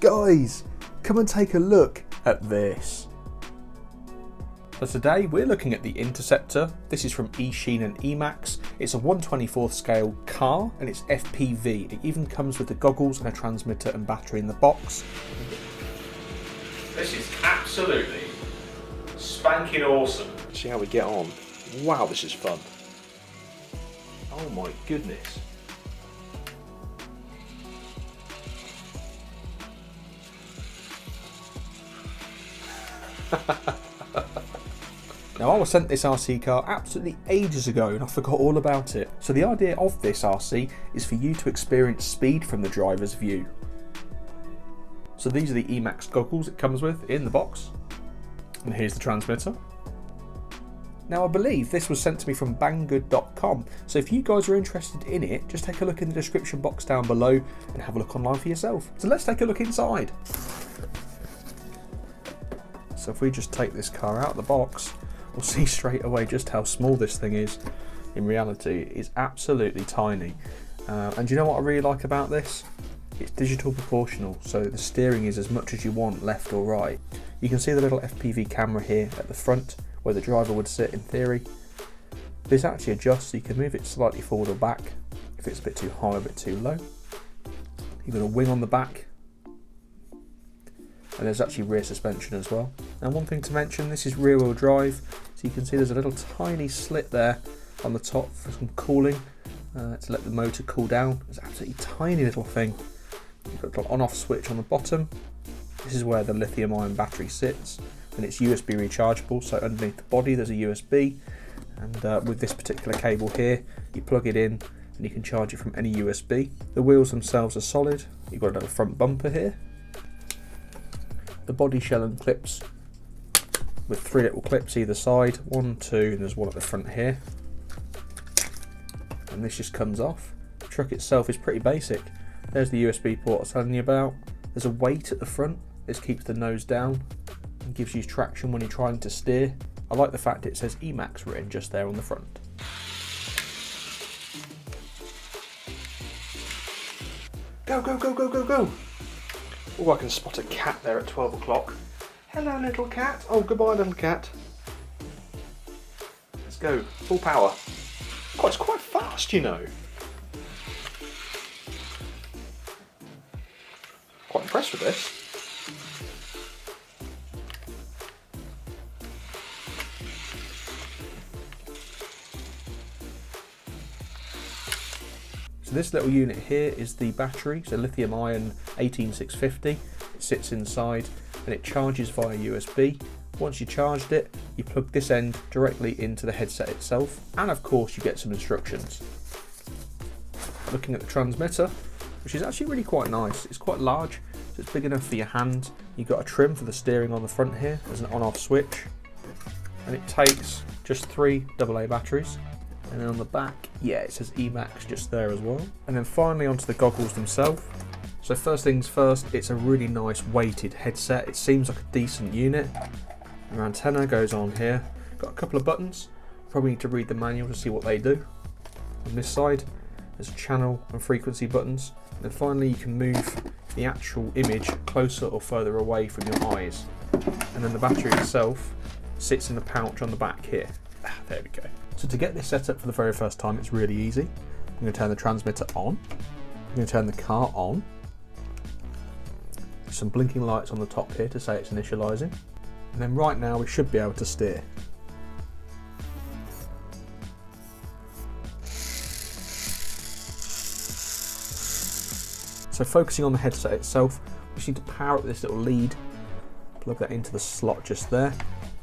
Guys, come and take a look at this. So today we're looking at the Interceptor. This is from eSheen and EMAX. It's a 1/24th scale car and it's FPV. It even comes with the goggles and a transmitter and battery in the box. This is absolutely spanking awesome. See how we get on. Wow, this is fun. Oh my goodness. Now I was sent this RC car absolutely ages ago and I forgot all about it. So the idea of this RC is for you to experience speed from the driver's view. So these are the EMAX goggles it comes with in the box. And here's the transmitter. Now I believe this was sent to me from banggood.com, so if you guys are interested in it, just take a look in the description box down below and have a look online for yourself. So let's take a look inside. So if we just take this car out of the box, we'll see straight away just how small this thing is. In reality, it's absolutely tiny. And do you know what I really like about this? It's digital proportional, so the steering is as much as you want, left or right. You can see the little FPV camera here at the front, where the driver would sit in theory. This actually adjusts, so you can move it slightly forward or back if it's a bit too high or a bit too low. You've got a wing on the back, and there's actually rear suspension as well. And one thing to mention, this is rear wheel drive, so you can see there's a little tiny slit there on the top for some cooling to let the motor cool down. It's an absolutely tiny little thing. You've got a little on-off switch on the bottom. This is where the lithium-ion battery sits, and it's USB rechargeable, so underneath the body there's a USB, and with this particular cable here you plug it in and you can charge it from any USB. The wheels themselves are solid. You've got a little front bumper here, the body shell and clips with 3 little clips either side, 1, 2, and there's one at the front here, and this just comes off. The truck itself is pretty basic. There's the USB port I was telling you about. There's a weight at the front. This keeps the nose down and gives you traction when you're trying to steer. I like the fact it says EMAX written just there on the front. Go, go, go, go, go, go! Oh, I can spot a cat there at 12 o'clock. Hello, little cat. Oh, goodbye, little cat. Let's go, full power. Oh, it's quite fast, you know. Quite impressed with this. So this little unit here is the battery, so lithium ion 18650. It sits inside and it charges via USB. Once you charged it, you plug this end directly into the headset itself, and of course you get some instructions. Looking at the transmitter, which is actually really quite nice. It's quite large, so it's big enough for your hand. You've got a trim for the steering on the front here. There's an on-off switch, and it takes just 3 AA batteries. And then on the back, yeah, it says EMAX just there as well. And then finally onto the goggles themselves. So first things first, it's a really nice weighted headset. It seems like a decent unit. Your antenna goes on here. Got a couple of buttons. Probably need to read the manual to see what they do. On this side, there's channel and frequency buttons. And then finally you can move the actual image closer or further away from your eyes. And then the battery itself sits in the pouch on the back here. There we go. So to get this set up for the very first time, it's really easy. I'm going to turn the transmitter on. I'm going to turn the car on. Some blinking lights on the top here to say it's initializing. And then right now we should be able to steer. So focusing on the headset itself, we just need to power up this little lead, plug that into the slot just there.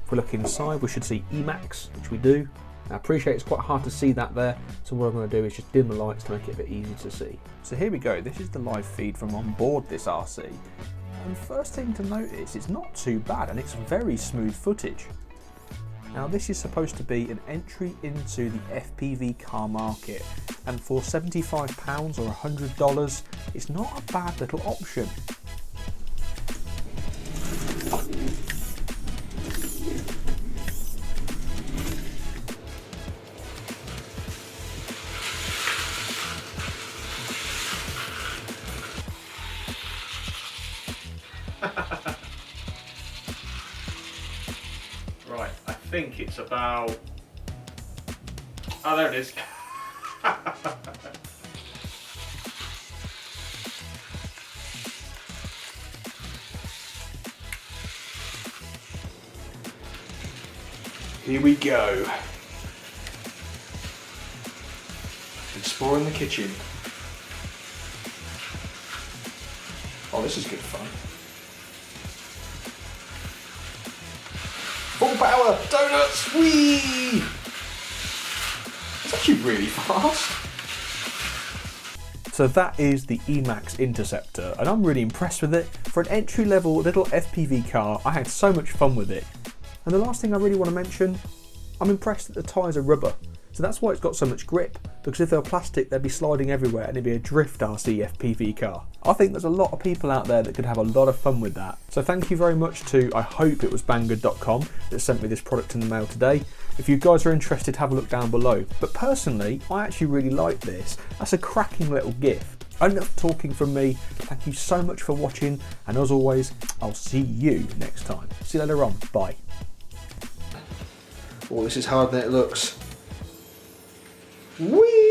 If we look inside, we should see EMAX, which we do. I appreciate it's quite hard to see that there, so what I'm going to do is just dim the lights to make it a bit easy to see. So here we go, this is the live feed from on board this RC. And first thing to notice, it's not too bad and it's very smooth footage. Now this is supposed to be an entry into the FPV car market, and for £75 or $100, it's not a bad little option. think it's about... Oh, there it is. Here we go. Exploring the kitchen. Oh, this is good fun. Full power donuts, whee! It's actually really fast. So that is the EMAX Interceptor, and I'm really impressed with it. For an entry-level little FPV car, I had so much fun with it. And the last thing I really want to mention, I'm impressed that the tyres are rubber. So that's why it's got so much grip, because if they were plastic, they'd be sliding everywhere and it'd be a drift RC FPV car. I think there's a lot of people out there that could have a lot of fun with that. So thank you very much to, I hope it was Banggood.com that sent me this product in the mail today. If you guys are interested, have a look down below. But personally, I actually really like this. That's a cracking little gift. Enough talking from me. Thank you so much for watching, and as always, I'll see you next time. See you later on. Bye. Oh, this is harder than it looks. Whee!